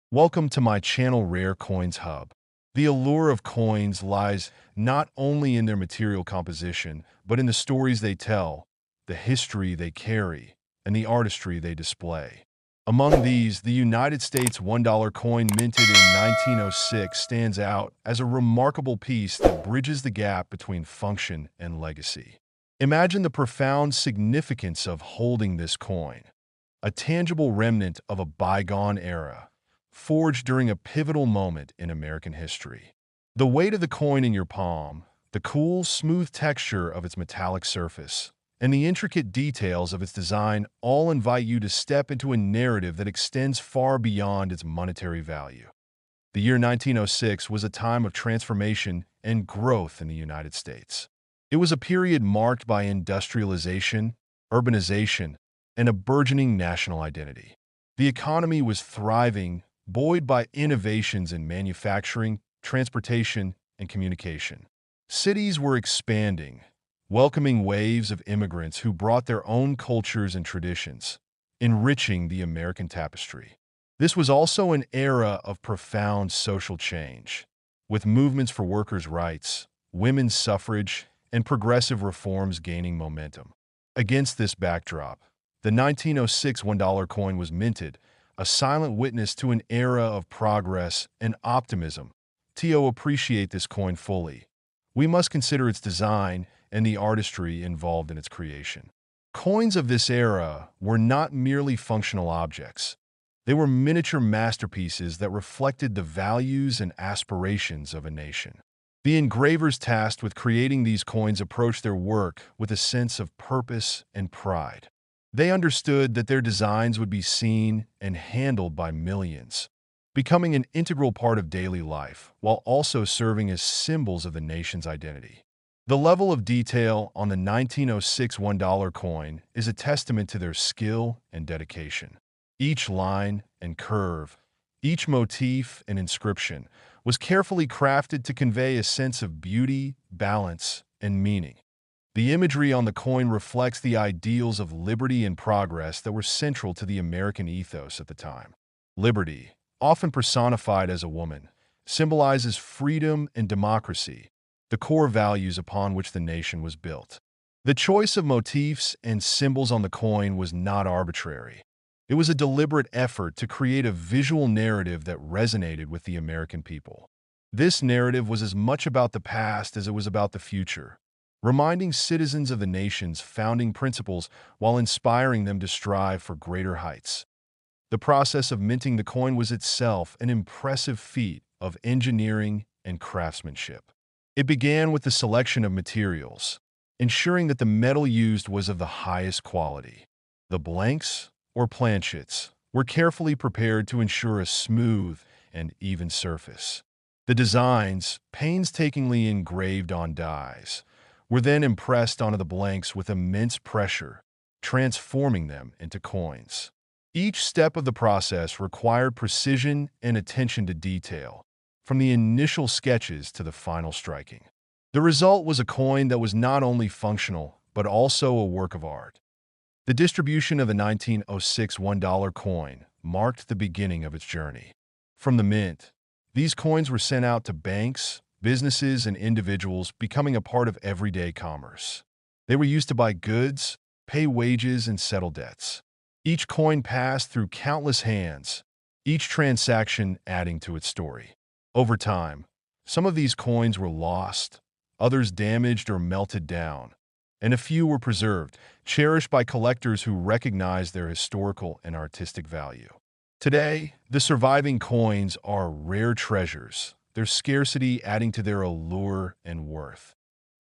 Welcome to my channel Rare Coins Hub. The allure of coins lies not only in their material composition, but in the stories they tell, the history they carry, and the artistry they display. Among these, the United States $1 coin minted in 1906 stands out as a remarkable piece that bridges the gap between function and legacy. Imagine the profound significance of holding this coin, a tangible remnant of a bygone era, forged during a pivotal moment in American history. The weight of the coin in your palm, the cool, smooth texture of its metallic surface, and the intricate details of its design all invite you to step into a narrative that extends far beyond its monetary value. The year 1906 was a time of transformation and growth in the United States. It was a period marked by industrialization, urbanization, and a burgeoning national identity. The economy was thriving, buoyed by innovations in manufacturing, transportation, and communication. Cities were expanding, welcoming waves of immigrants who brought their own cultures and traditions, enriching the American tapestry. This was also an era of profound social change, with movements for workers' rights, women's suffrage, and progressive reforms gaining momentum. Against this backdrop, the 1906 $1 coin was minted, a silent witness to an era of progress and optimism. To appreciate this coin fully, we must consider its design and the artistry involved in its creation. Coins of this era were not merely functional objects. They were miniature masterpieces that reflected the values and aspirations of a nation. The engravers tasked with creating these coins approached their work with a sense of purpose and pride. They understood that their designs would be seen and handled by millions, becoming an integral part of daily life while also serving as symbols of the nation's identity. The level of detail on the 1906 $1 coin is a testament to their skill and dedication. Each line and curve, each motif and inscription was carefully crafted to convey a sense of beauty, balance, and meaning. The imagery on the coin reflects the ideals of liberty and progress that were central to the American ethos at the time. Liberty, often personified as a woman, symbolizes freedom and democracy, the core values upon which the nation was built. The choice of motifs and symbols on the coin was not arbitrary. It was a deliberate effort to create a visual narrative that resonated with the American people. This narrative was as much about the past as it was about the future, reminding citizens of the nation's founding principles while inspiring them to strive for greater heights. The process of minting the coin was itself an impressive feat of engineering and craftsmanship. It began with the selection of materials, ensuring that the metal used was of the highest quality. The blanks, or planchets, were carefully prepared to ensure a smooth and even surface. The designs, painstakingly engraved on dies, were then impressed onto the blanks with immense pressure, transforming them into coins. Each step of the process required precision and attention to detail, from the initial sketches to the final striking. The result was a coin that was not only functional, but also a work of art. The distribution of the 1906 $1 coin marked the beginning of its journey. From the mint, these coins were sent out to banks, businesses, and individuals, becoming a part of everyday commerce. They were used to buy goods, pay wages, and settle debts. Each coin passed through countless hands, each transaction adding to its story. Over time, some of these coins were lost, others damaged or melted down, and a few were preserved, cherished by collectors who recognized their historical and artistic value. Today, the surviving coins are rare treasures, their scarcity adding to their allure and worth.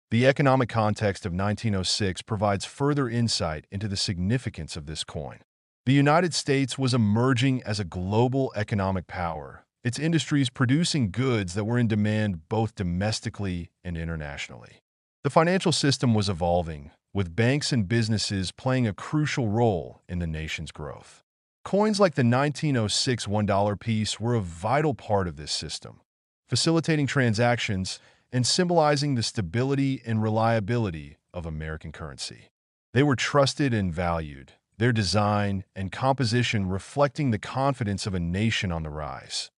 The economic context of 1906 provides further insight into the significance of this coin. The United States was emerging as a global economic power, its industries producing goods that were in demand both domestically and internationally. The financial system was evolving, with banks and businesses playing a crucial role in the nation's growth. Coins like the 1906 $1 piece were a vital part of this system, facilitating transactions and symbolizing the stability and reliability of American currency. They were trusted and valued, their design and composition reflecting the confidence of a nation on the rise.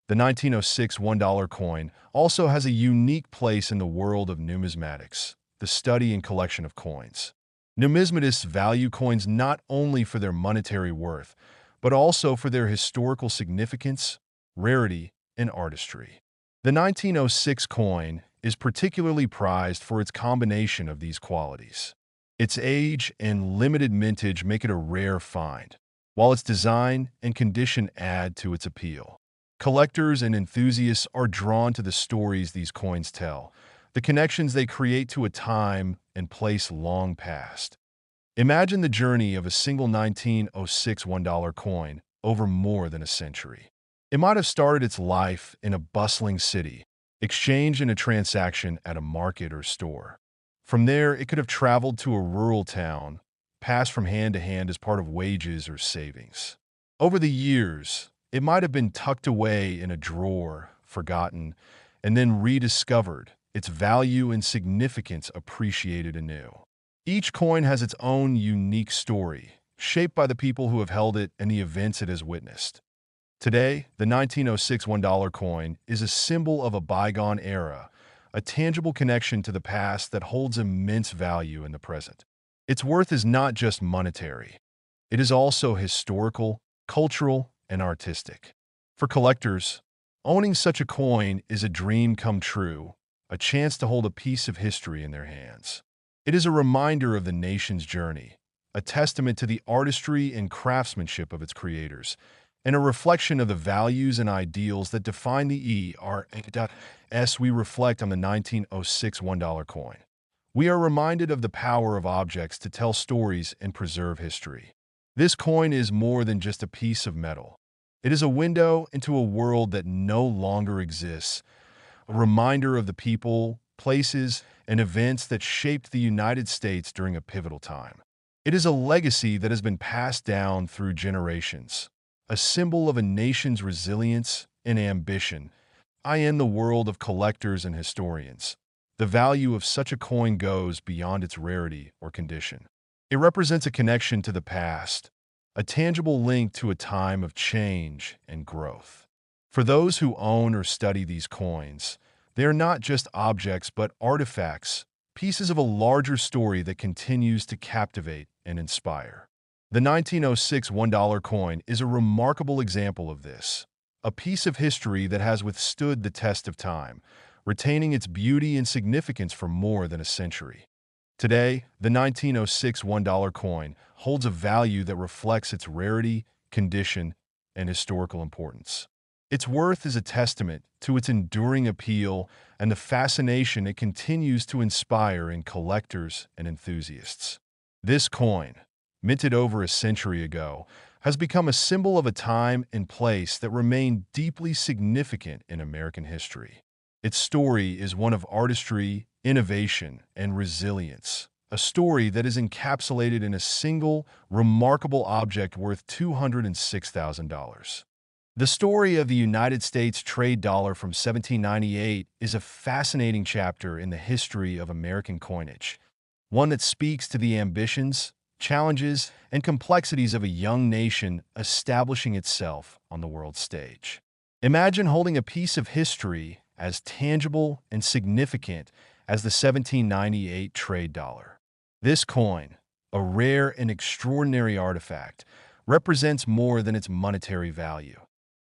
The 1906 $1 coin also has a unique place in the world of numismatics, the study and collection of coins. Numismatists value coins not only for their monetary worth, but also for their historical significance, rarity, and artistry. The 1906 coin is particularly prized for its combination of these qualities. Its age and limited mintage make it a rare find, while its design and condition add to its appeal. Collectors and enthusiasts are drawn to the stories these coins tell, the connections they create to a time and place long past. Imagine the journey of a single 1906 $1 coin over more than a century. It might have started its life in a bustling city, exchanged in a transaction at a market or store. From there, it could have traveled to a rural town, passed from hand to hand as part of wages or savings. Over the years, it might have been tucked away in a drawer, forgotten, and then rediscovered, its value and significance appreciated anew. Each coin has its own unique story, shaped by the people who have held it and the events it has witnessed. Today, the 1906 $1 coin is a symbol of a bygone era, a tangible connection to the past that holds immense value in the present. Its worth is not just monetary. It is also historical, cultural, and artistic. For collectors, owning such a coin is a dream come true, a chance to hold a piece of history in their hands. It is a reminder of the nation's journey, a testament to the artistry and craftsmanship of its creators, and a reflection of the values and ideals that define the ERS we reflect on the 1906 $1 coin. We are reminded of the power of objects to tell stories and preserve history. This coin is more than just a piece of metal. It is a window into a world that no longer exists, a reminder of the people, places, and events that shaped the United States during a pivotal time. It is a legacy that has been passed down through generations, a symbol of a nation's resilience and ambition, in the world of collectors and historians. The value of such a coin goes beyond its rarity or condition. It represents a connection to the past, a tangible link to a time of change and growth. For those who own or study these coins, they are not just objects but artifacts, pieces of a larger story that continues to captivate and inspire. The 1906 $1 coin is a remarkable example of this, a piece of history that has withstood the test of time, retaining its beauty and significance for more than a century. Today, the 1906 $1 coin holds a value that reflects its rarity, condition, and historical importance. Its worth is a testament to its enduring appeal and the fascination it continues to inspire in collectors and enthusiasts. This coin, minted over a century ago, has become a symbol of a time and place that remain deeply significant in American history. Its story is one of artistry, innovation, and resilience, a story that is encapsulated in a single, remarkable object worth $206,000. The story of the United States trade dollar from 1798 is a fascinating chapter in the history of American coinage, one that speaks to the ambitions, challenges, and complexities of a young nation establishing itself on the world stage. Imagine holding a piece of history as tangible and significant as the 1798 trade dollar. This coin, a rare and extraordinary artifact, represents more than its monetary value.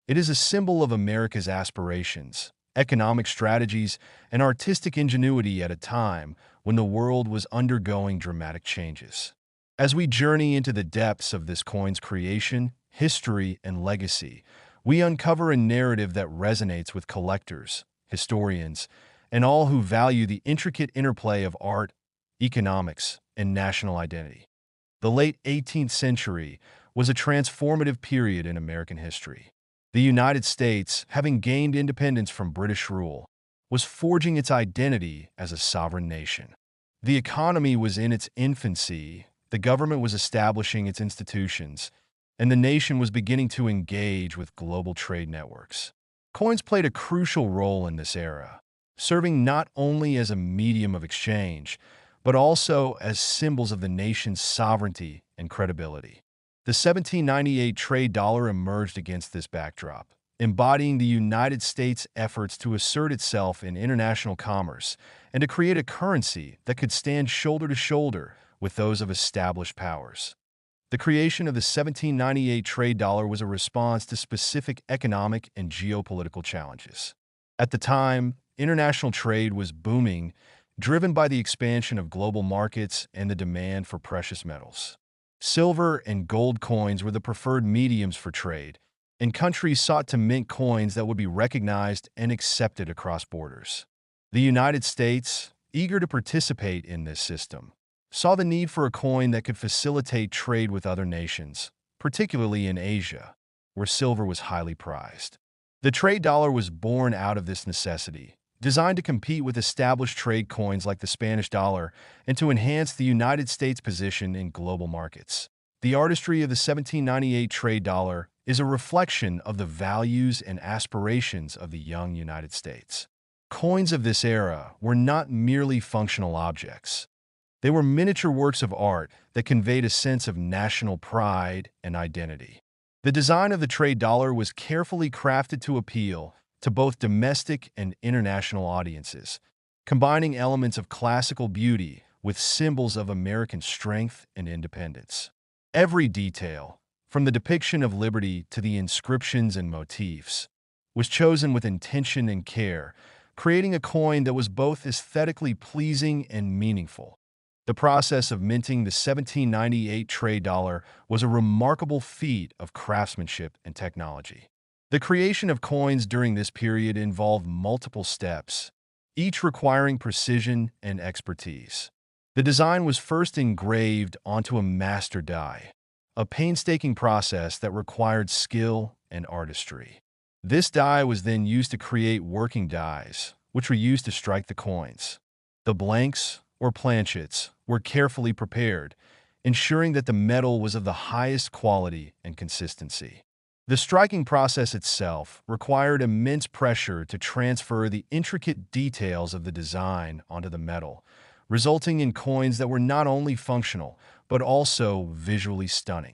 It is a symbol of America's aspirations, economic strategies, and artistic ingenuity at a time when the world was undergoing dramatic changes. As we journey into the depths of this coin's creation, history, and legacy, we uncover a narrative that resonates with collectors, historians, and all who value the intricate interplay of art, economics, and national identity. The late 18th century was a transformative period in American history. The United States, having gained independence from British rule, was forging its identity as a sovereign nation. The economy was in its infancy, the government was establishing its institutions, and the nation was beginning to engage with global trade networks. Coins played a crucial role in this era, serving not only as a medium of exchange, but also as symbols of the nation's sovereignty and credibility. The 1798 trade dollar emerged against this backdrop, embodying the United States' efforts to assert itself in international commerce and to create a currency that could stand shoulder to shoulder with those of established powers. The creation of the 1798 trade dollar was a response to specific economic and geopolitical challenges. At the time, international trade was booming, driven by the expansion of global markets and the demand for precious metals. Silver and gold coins were the preferred mediums for trade, and countries sought to mint coins that would be recognized and accepted across borders. The United States, eager to participate in this system, saw the need for a coin that could facilitate trade with other nations, particularly in Asia, where silver was highly prized. The trade dollar was born out of this necessity, designed to compete with established trade coins like the Spanish dollar and to enhance the United States' position in global markets. The artistry of the 1798 trade dollar is a reflection of the values and aspirations of the young United States. Coins of this era were not merely functional objects. They were miniature works of art that conveyed a sense of national pride and identity. The design of the trade dollar was carefully crafted to appeal to both domestic and international audiences, combining elements of classical beauty with symbols of American strength and independence. Every detail, from the depiction of liberty to the inscriptions and motifs, was chosen with intention and care, creating a coin that was both aesthetically pleasing and meaningful. The process of minting the 1798 trade dollar was a remarkable feat of craftsmanship and technology. The creation of coins during this period involved multiple steps, each requiring precision and expertise. The design was first engraved onto a master die, a painstaking process that required skill and artistry. This die was then used to create working dies, which were used to strike the coins. The blanks, or planchets, were carefully prepared, ensuring that the metal was of the highest quality and consistency. The striking process itself required immense pressure to transfer the intricate details of the design onto the metal, resulting in coins that were not only functional, but also visually stunning.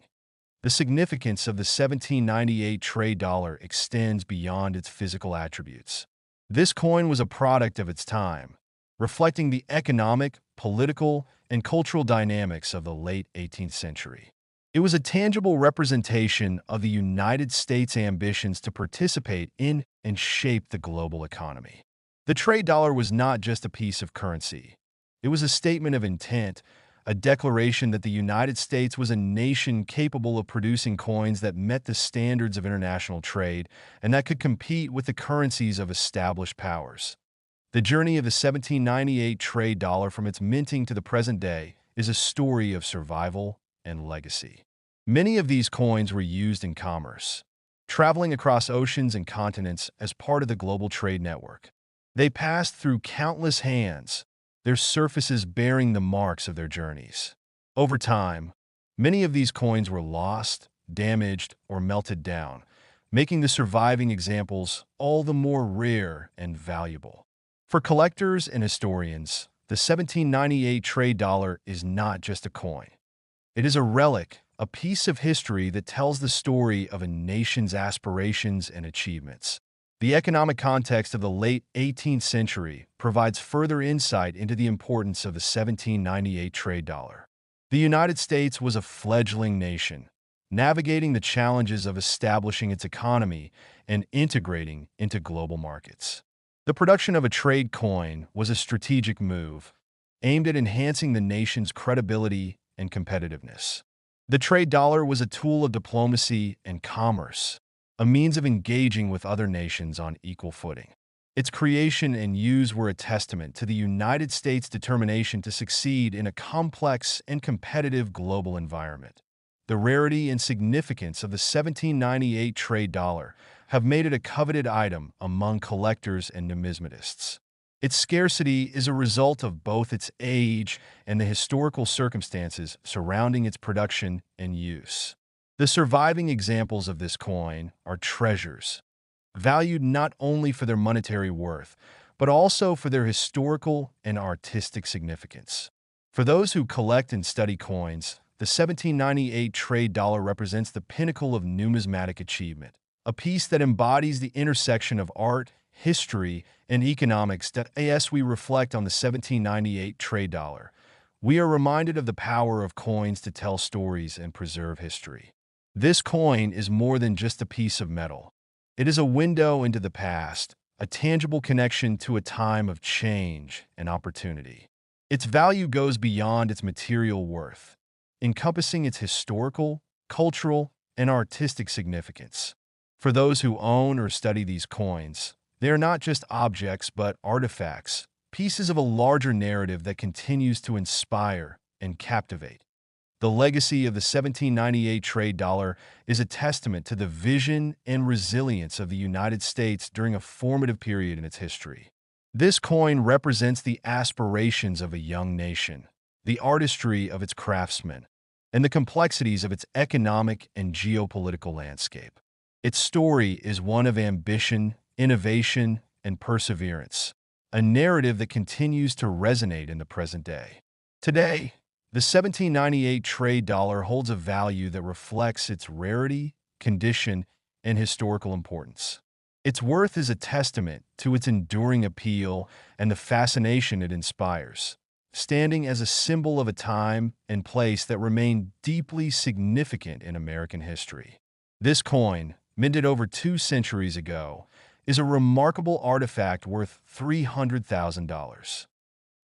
The significance of the 1798 trade dollar extends beyond its physical attributes. This coin was a product of its time, reflecting the economic, political, and cultural dynamics of the late 18th century. It was a tangible representation of the United States' ambitions to participate in and shape the global economy. The trade dollar was not just a piece of currency. It was a statement of intent, a declaration that the United States was a nation capable of producing coins that met the standards of international trade and that could compete with the currencies of established powers. The journey of the 1798 trade dollar from its minting to the present day is a story of survival and legacy. Many of these coins were used in commerce, traveling across oceans and continents as part of the global trade network. They passed through countless hands, their surfaces bearing the marks of their journeys. Over time, many of these coins were lost, damaged, or melted down, making the surviving examples all the more rare and valuable. For collectors and historians, the 1798 trade dollar is not just a coin. It is a relic, a piece of history that tells the story of a nation's aspirations and achievements. The economic context of the late 18th century provides further insight into the importance of the 1798 trade dollar. The United States was a fledgling nation, navigating the challenges of establishing its economy and integrating into global markets. The production of a trade coin was a strategic move, aimed at enhancing the nation's credibility and competitiveness. The trade dollar was a tool of diplomacy and commerce, a means of engaging with other nations on equal footing. Its creation and use were a testament to the United States' determination to succeed in a complex and competitive global environment. The rarity and significance of the 1798 trade dollar have made it a coveted item among collectors and numismatists. Its scarcity is a result of both its age and the historical circumstances surrounding its production and use. The surviving examples of this coin are treasures, valued not only for their monetary worth, but also for their historical and artistic significance. For those who collect and study coins, the 1798 trade dollar represents the pinnacle of numismatic achievement, a piece that embodies the intersection of art, history, and economics. As we reflect on the 1798 trade dollar, we are reminded of the power of coins to tell stories and preserve history. This coin is more than just a piece of metal. It is a window into the past, a tangible connection to a time of change and opportunity. Its value goes beyond its material worth, encompassing its historical, cultural, and artistic significance. For those who own or study these coins, they are not just objects but artifacts, pieces of a larger narrative that continues to inspire and captivate. The legacy of the 1798 trade dollar is a testament to the vision and resilience of the United States during a formative period in its history. This coin represents the aspirations of a young nation, the artistry of its craftsmen, and the complexities of its economic and geopolitical landscape. Its story is one of ambition, innovation, and perseverance, a narrative that continues to resonate in the present day. Today, the 1798 trade dollar holds a value that reflects its rarity, condition, and historical importance. Its worth is a testament to its enduring appeal and the fascination it inspires, standing as a symbol of a time and place that remain deeply significant in American history. This coin, minted over 2 centuries ago, is a remarkable artifact worth $300,000.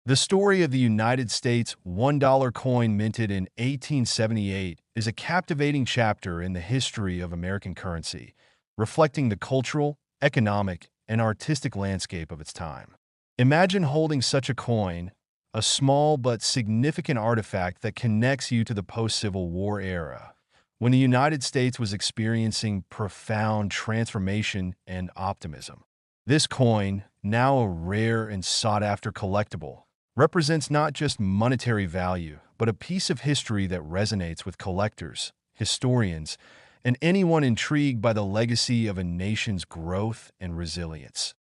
The story of the United States $1 coin minted in 1878 is a captivating chapter in the history of American currency, reflecting the cultural, economic, and artistic landscape of its time. Imagine holding such a coin, a small but significant artifact that connects you to the post-Civil War era, when the United States was experiencing profound transformation and optimism. This coin, now a rare and sought-after collectible, represents not just monetary value, but a piece of history that resonates with collectors, historians, and anyone intrigued by the legacy of a nation's growth and resilience.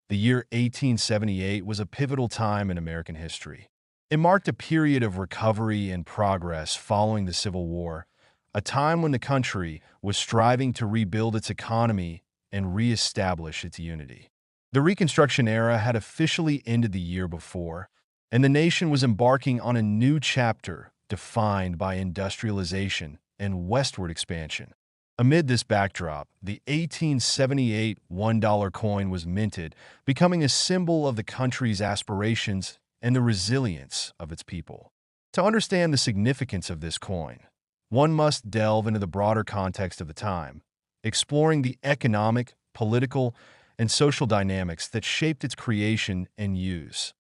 The year 1878 was a pivotal time in American history. It marked a period of recovery and progress following the Civil War, a time when the country was striving to rebuild its economy and reestablish its unity. The Reconstruction era had officially ended the year before, and the nation was embarking on a new chapter defined by industrialization and westward expansion. Amid this backdrop, the 1878 $1 coin was minted, becoming a symbol of the country's aspirations and the resilience of its people. To understand the significance of this coin, one must delve into the broader context of the time, exploring the economic, political, and social dynamics that shaped its creation and use.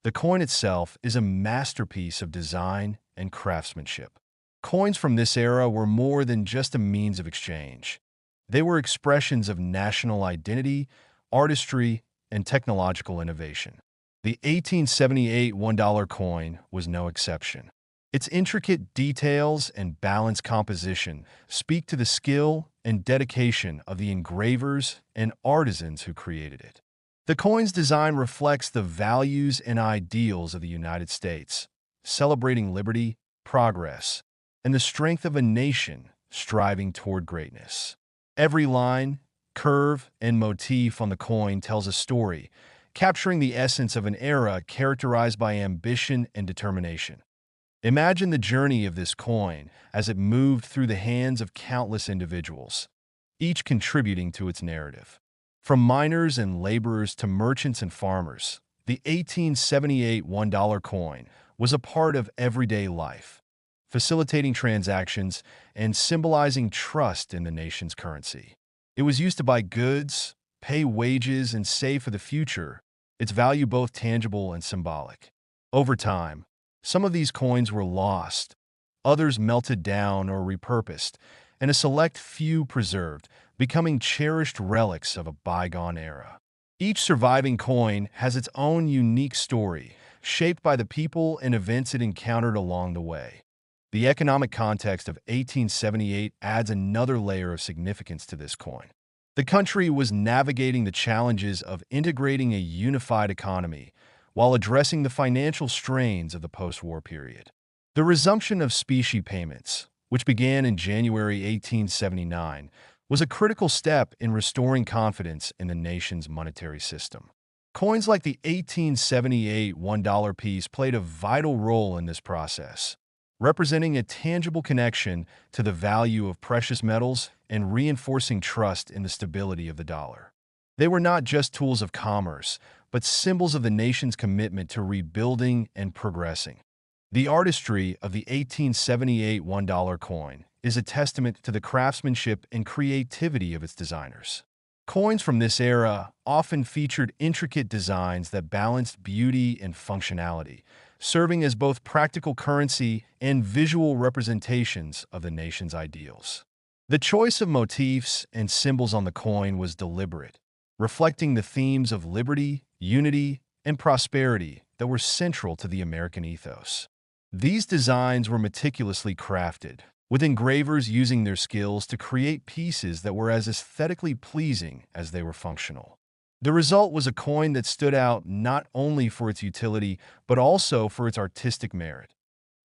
The coin itself is a masterpiece of design and craftsmanship. Coins from this era were more than just a means of exchange. They were expressions of national identity, artistry, and technological innovation. The 1878 $1 coin was no exception. Its intricate details and balanced composition speak to the skill and dedication of the engravers and artisans who created it. The coin's design reflects the values and ideals of the United States, celebrating liberty, progress, and the strength of a nation striving toward greatness. Every line, curve, and motif on the coin tells a story, capturing the essence of an era characterized by ambition and determination. Imagine the journey of this coin as it moved through the hands of countless individuals, each contributing to its narrative. From miners and laborers to merchants and farmers, the 1878 $1 coin was a part of everyday life, facilitating transactions and symbolizing trust in the nation's currency. It was used to buy goods, pay wages, and save for the future, its value both tangible and symbolic. Over time, some of these coins were lost, others melted down or repurposed, and a select few preserved, becoming cherished relics of a bygone era. Each surviving coin has its own unique story, shaped by the people and events it encountered along the way. The economic context of 1878 adds another layer of significance to this coin. The country was navigating the challenges of integrating a unified economy while addressing the financial strains of the post-war period. The resumption of specie payments, which began in January 1879, was a critical step in restoring confidence in the nation's monetary system. Coins like the 1878 $1 piece played a vital role in this process, representing a tangible connection to the value of precious metals and reinforcing trust in the stability of the dollar. They were not just tools of commerce, but symbols of the nation's commitment to rebuilding and progressing. The artistry of the 1878 $1 coin is a testament to the craftsmanship and creativity of its designers. Coins from this era often featured intricate designs that balanced beauty and functionality, serving as both practical currency and visual representations of the nation's ideals. The choice of motifs and symbols on the coin was deliberate, reflecting the themes of liberty, unity, and prosperity that were central to the American ethos. These designs were meticulously crafted, with engravers using their skills to create pieces that were as aesthetically pleasing as they were functional. The result was a coin that stood out not only for its utility, but also for its artistic merit.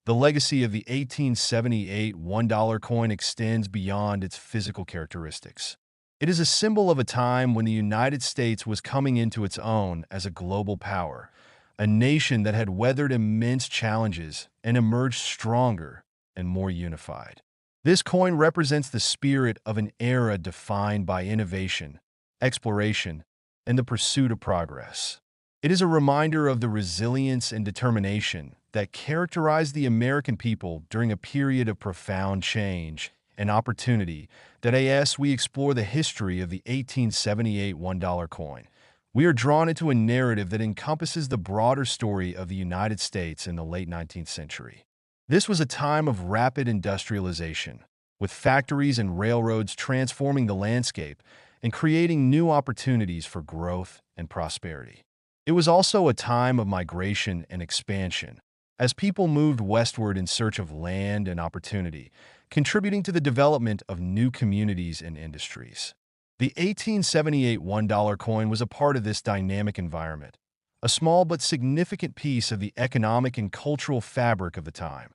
The legacy of the 1878 $1 coin extends beyond its physical characteristics. It is a symbol of a time when the United States was coming into its own as a global power, a nation that had weathered immense challenges and emerged stronger and more unified. This coin represents the spirit of an era defined by innovation, exploration, and the pursuit of progress. It is a reminder of the resilience and determination that characterized the American people during a period of profound change and opportunity. That as we explore the history of the 1878 $1 coin, we are drawn into a narrative that encompasses the broader story of the United States in the late 19th century. This was a time of rapid industrialization, with factories and railroads transforming the landscape and creating new opportunities for growth and prosperity. It was also a time of migration and expansion, as people moved westward in search of land and opportunity, contributing to the development of new communities and industries. The 1878 $1 coin was a part of this dynamic environment, a small but significant piece of the economic and cultural fabric of the time.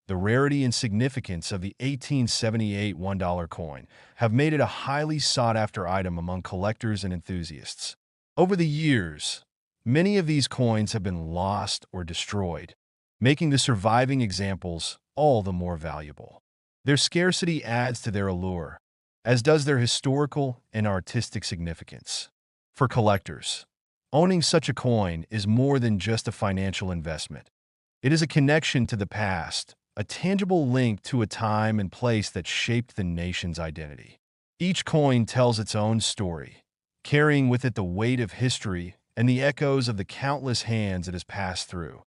The rarity and significance of the 1878 $1 coin have made it a highly sought-after item among collectors and enthusiasts. Over the years, many of these coins have been lost or destroyed, making the surviving examples all the more valuable. Their scarcity adds to their allure, as does their historical and artistic significance. For collectors, owning such a coin is more than just a financial investment. It is a connection to the past, a tangible link to a time and place that shaped the nation's identity. Each coin tells its own story, carrying with it the weight of history and the echoes of the countless hands it has passed through.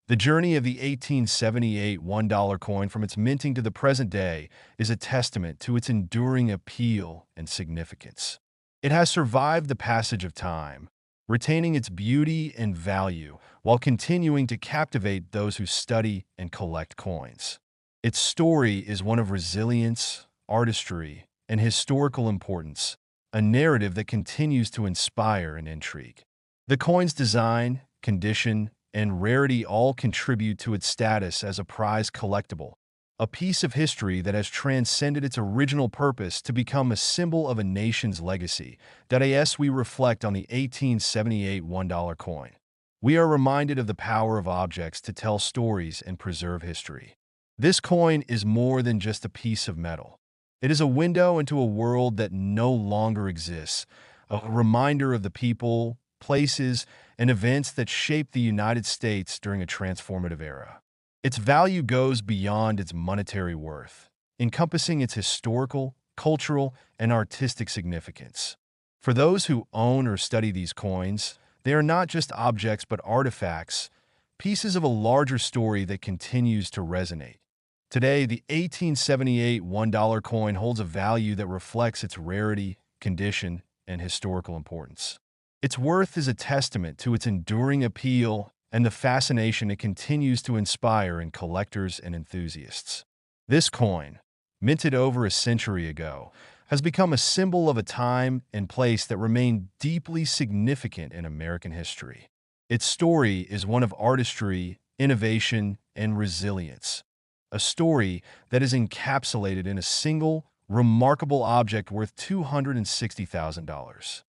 The journey of the 1878 $1 coin from its minting to the present day is a testament to its enduring appeal and significance. It has survived the passage of time, retaining its beauty and value while continuing to captivate those who study and collect coins. Its story is one of resilience, artistry, and historical importance, a narrative that continues to inspire and intrigue. The coin's design, condition, and rarity all contribute to its status as a prized collectible, a piece of history that has transcended its original purpose to become a symbol of a nation's legacy. As we reflect on the 1878 $1 coin, we are reminded of the power of objects to tell stories and preserve history. This coin is more than just a piece of metal. It is a window into a world that no longer exists, a reminder of the people, places, and events that shaped the United States during a transformative era. Its value goes beyond its monetary worth, encompassing its historical, cultural, and artistic significance. For those who own or study these coins, they are not just objects but artifacts, pieces of a larger story that continues to resonate. Today, the 1878 $1 coin holds a value that reflects its rarity, condition, and historical importance. Its worth is a testament to its enduring appeal and the fascination it continues to inspire in collectors and enthusiasts. This coin, minted over a century ago, has become a symbol of a time and place that remain deeply significant in American history. Its story is one of artistry, innovation, and resilience. A story that is encapsulated in a single, remarkable object worth $260,000.